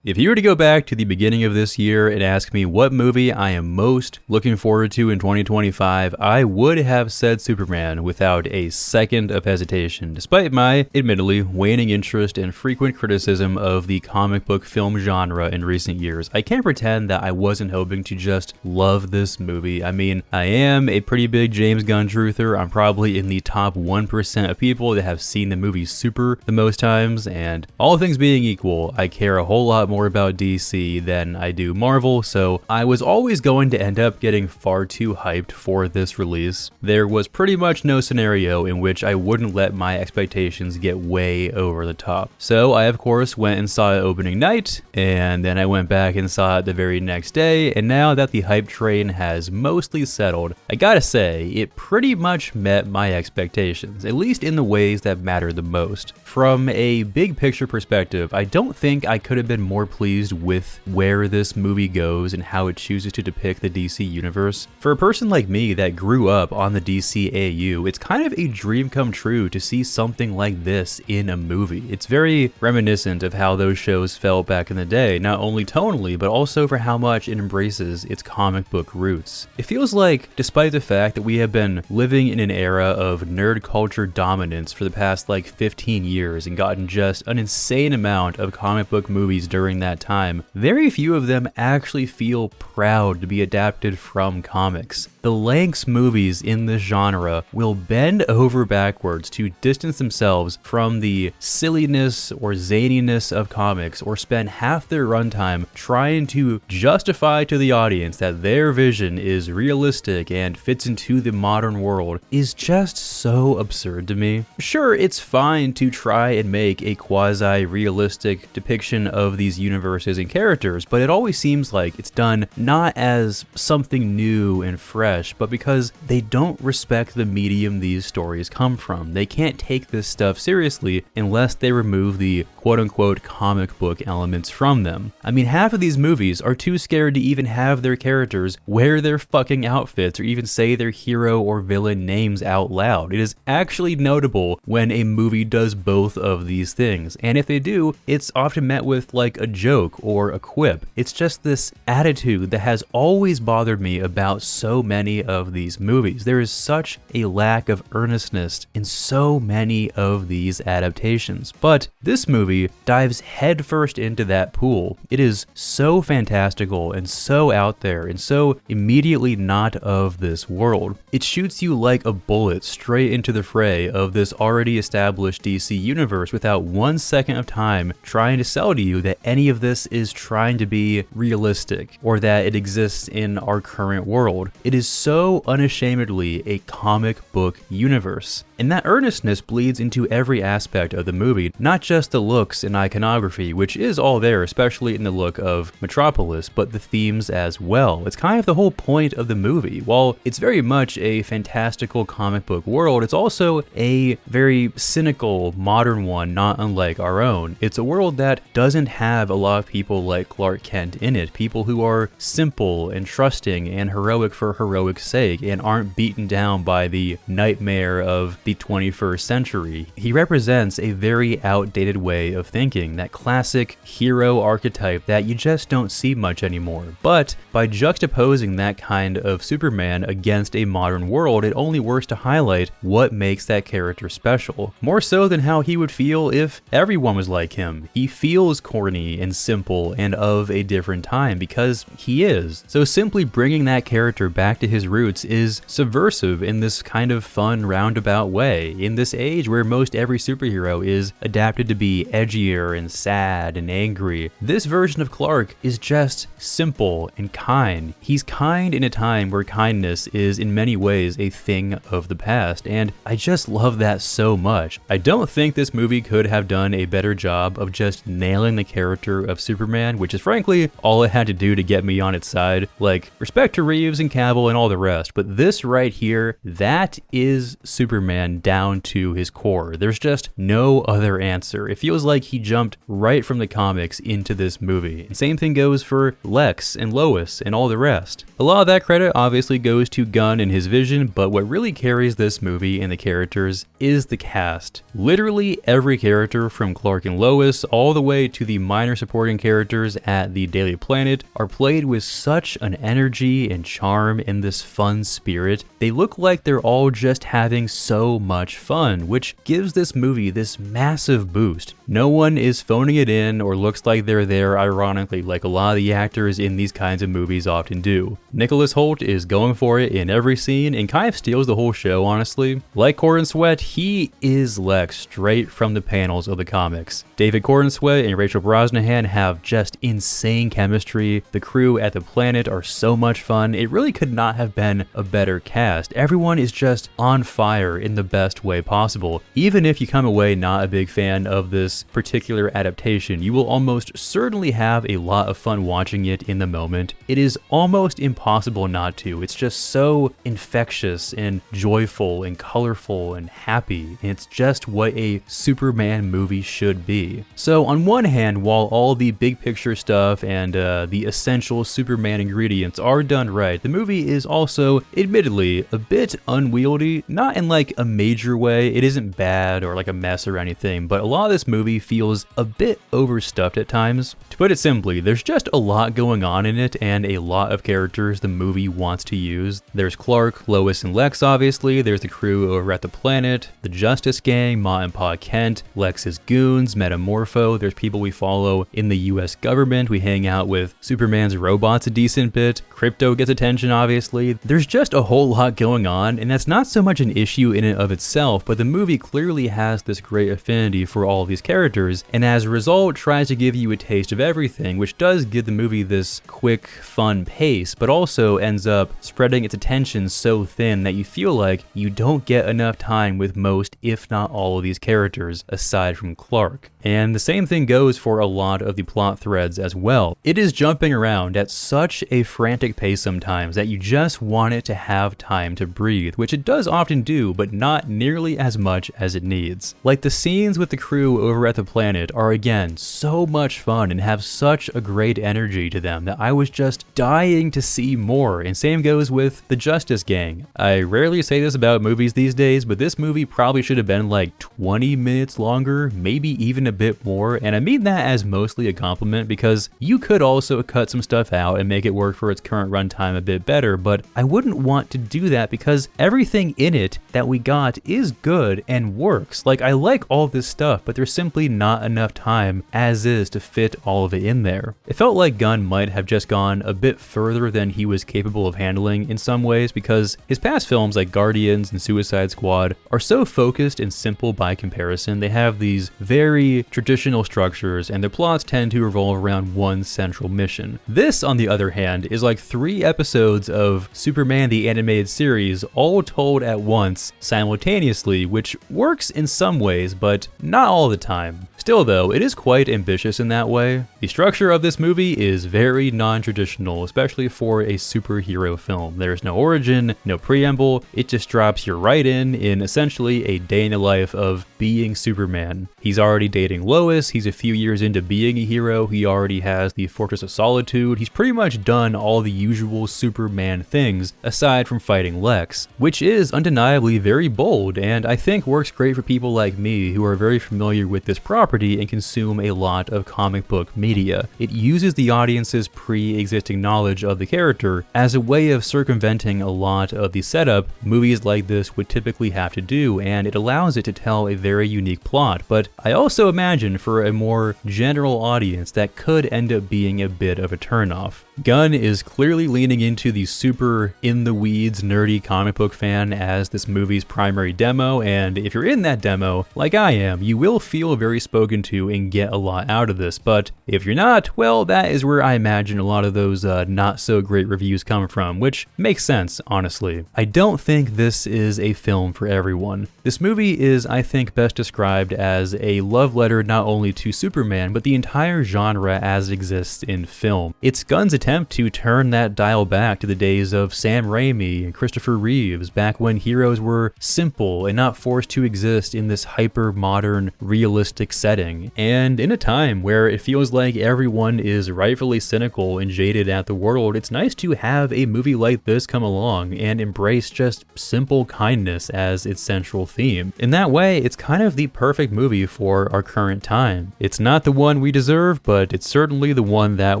If you were to go back to the beginning of this year and ask me what movie I am most looking forward to in 2025, I would have said Superman without a second of hesitation, despite my, admittedly, waning interest and frequent criticism of the comic book film genre in recent years. I can't pretend that I wasn't hoping to just love this movie. I mean, I am a pretty big James Gunn truther. I'm probably in the top 1% of people that have seen the movie Super the most times, and all things being equal, I care a whole lot more about DC than I do Marvel, so I was always going to end up getting far too hyped for this release. There was pretty much no scenario in which I wouldn't let my expectations get way over the top. So I of course went and saw it opening night, and then I went back and saw it the very next day, and now that the hype train has mostly settled, I gotta say, it pretty much met my expectations, at least in the ways that matter the most. From a big picture perspective, I don't think I could have been more pleased with where this movie goes and how it chooses to depict the DC universe. For a person like me that grew up on the DCAU, it's kind of a dream come true to see something like this in a movie. It's very reminiscent of how those shows felt back in the day, not only tonally, but also for how much it embraces its comic book roots. It feels like, despite the fact that we have been living in an era of nerd culture dominance for the past like 15 years and gotten just an insane amount of comic book movies during that time, very few of them actually feel proud to be adapted from comics. The lengths movies in this genre will bend over backwards to distance themselves from the silliness or zaniness of comics, or spend half their runtime trying to justify to the audience that their vision is realistic and fits into the modern world, is just so absurd to me. Sure, it's fine to try and make a quasi-realistic depiction of these universes and characters, but it always seems like it's done not as something new and fresh, but because they don't respect the medium these stories come from. They can't take this stuff seriously unless they remove the quote-unquote comic book elements from them. I mean, half of these movies are too scared to even have their characters wear their fucking outfits or even say their hero or villain names out loud. It is actually notable when a movie does both of these things, and if they do, it's often met with like a joke or a quip. It's just this attitude that has always bothered me about so many of these movies. There is such a lack of earnestness in so many of these adaptations, but this movie dives headfirst into that pool. It is so fantastical and so out there and so immediately not of this world. It shoots you like a bullet straight into the fray of this already established DC universe without 1 second of time trying to sell to you that any of this is trying to be realistic or that it exists in our current world. It is so unashamedly a comic book universe. And that earnestness bleeds into every aspect of the movie, not just the looks and iconography, which is all there, especially in the look of Metropolis, but the themes as well. It's kind of the whole point of the movie. While it's very much a fantastical comic book world, it's also a very cynical, modern one, not unlike our own. It's a world that doesn't have a lot of people like Clark Kent in it, people who are simple and trusting and heroic for heroic's sake and aren't beaten down by the nightmare of the 21st century. He represents a very outdated way of thinking, that classic hero archetype that you just don't see much anymore. But by juxtaposing that kind of Superman against a modern world, it only works to highlight what makes that character special, more so than how he would feel if everyone was like him. He feels corny and simple and of a different time because he is. So simply bringing that character back to his roots is subversive in this kind of fun roundabout way. In this age where most every superhero is adapted to be edgier and sad and angry, this version of Clark is just simple and kind. He's kind in a time where kindness is in many ways a thing of the past, and I just love that so much. I don't think this movie could have done a better job of just nailing the character of Superman, which is frankly all it had to do to get me on its side. Like, respect to Reeves and Cavill and and all the rest, but this right here, that is Superman down to his core. There's just no other answer. It feels like he jumped right from the comics into this movie. And same thing goes for Lex and Lois and all the rest. A lot of that credit obviously goes to Gunn and his vision, but what really carries this movie and the characters is the cast. Literally every character from Clark and Lois all the way to the minor supporting characters at the Daily Planet are played with such an energy and charm and this fun spirit. They look like they're all just having so much fun, which gives this movie this massive boost. No one is phoning it in or looks like they're there ironically like a lot of the actors in these kinds of movies often do. Nicholas Hoult is going for it in every scene and kind of steals the whole show, honestly. Like Corin Sweat, he is Lex straight from the panels of the comics. David Corin Sweat and Rachel Brosnahan have just insane chemistry. The crew at the planet are so much fun. It really could not have been a better cast. Everyone is just on fire in the best way possible. Even if you come away not a big fan of this particular adaptation, you will almost certainly have a lot of fun watching it in the moment. It is almost impossible not to. It's just so infectious and joyful and colorful and happy. And it's just what a Superman movie should be. So on one hand, while all the big picture stuff and the essential Superman ingredients are done right, the movie is also admittedly a bit unwieldy, not in like a major way. It isn't bad or like a mess or anything, but a lot of this movie feels a bit overstuffed at times. To put it simply, there's just a lot going on in it and a lot of characters the movie wants to use. There's Clark, Lois, and Lex obviously, there's the crew over at the planet, the Justice Gang, Ma and Pa Kent, Lex's goons, Metamorpho, there's people we follow in the US government, we hang out with Superman's robots a decent bit, Crypto gets attention obviously. There's just a whole lot going on, and that's not so much an issue in and of itself, but the movie clearly has this great affinity for all of these characters, and as a result tries to give you a taste of everything, which does give the movie this quick, fun pace, but also ends up spreading its attention so thin that you feel like you don't get enough time with most, if not all of these characters, aside from Clark. And the same thing goes for a lot of the plot threads as well. It is jumping around at such a frantic pace sometimes that you just want it to have time to breathe, which it does often do, but not nearly as much as it needs. Like the scenes with the crew over at the planet are again so much fun and have such a great energy to them that I was just dying to see more, and same goes with the Justice Gang. I rarely say this about movies these days, but this movie probably should have been like 20 minutes longer, maybe even a bit more, and I mean that as mostly a compliment because you could also cut some stuff out and make it work for its current runtime a bit better, but I wouldn't want to do that because everything in it that we got is good and works. Like I like all this stuff, but there's simply not enough time as is to fit all of it in there. It felt like Gunn might have just gone a bit further than he was capable of handling in some ways because his past films like Guardians and Suicide Squad are so focused and simple by comparison. They have these very traditional structures and their plots tend to revolve around one central mission. This, on the other hand, is like 3 episodes of Superman the Animated Series all told at once simultaneously, which works in some ways, but not all the time. Still though, it is quite ambitious in that way. The structure of this movie is very non-traditional, especially for a superhero film. There's no origin, no preamble, it just drops you right in essentially a day in the life of being Superman. He's already dating Lois, he's a few years into being a hero, he already has the Fortress of Solitude, he's pretty much done all the usual Superman things aside from fighting Lex, which is undeniably very bold and I think works great for people like me who are very familiar with this property and consume a lot of comic book media. It uses the audience's pre-existing knowledge of the character as a way of circumventing a lot of the setup movies like this would typically have to do, and it allows it to tell a very unique plot, but I also imagine for a more general audience that could end up being a bit of a turnoff. Gunn is clearly leaning into the super in-the-weeds nerdy comic book fan as this movie's primary demo, and if you're in that demo, like I am, you will feel very spoken spoken to and get a lot out of this. But if you're not, well, that is where I imagine a lot of those not so great reviews come from, which makes sense, honestly. I don't think this is a film for everyone. This movie is, I think, best described as a love letter not only to Superman, but the entire genre as it exists in film. It's Gunn's attempt to turn that dial back to the days of Sam Raimi and Christopher Reeves, back when heroes were simple and not forced to exist in this hyper-modern, realistic setting, and in a time where it feels like everyone is rightfully cynical and jaded at the world. It's nice to have a movie like this come along and embrace just simple kindness as its central theme. In that way, it's kind of the perfect movie for our current time. It's not the one we deserve, but it's certainly the one that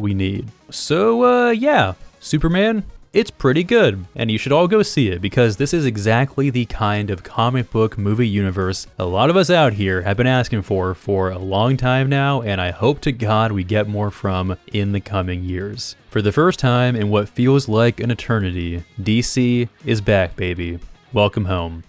we need. So, yeah, Superman, it's pretty good, and you should all go see it because this is exactly the kind of comic book movie universe a lot of us out here have been asking for a long time now, and I hope to God we get more from in the coming years. For the first time in what feels like an eternity, DC is back, baby. Welcome home.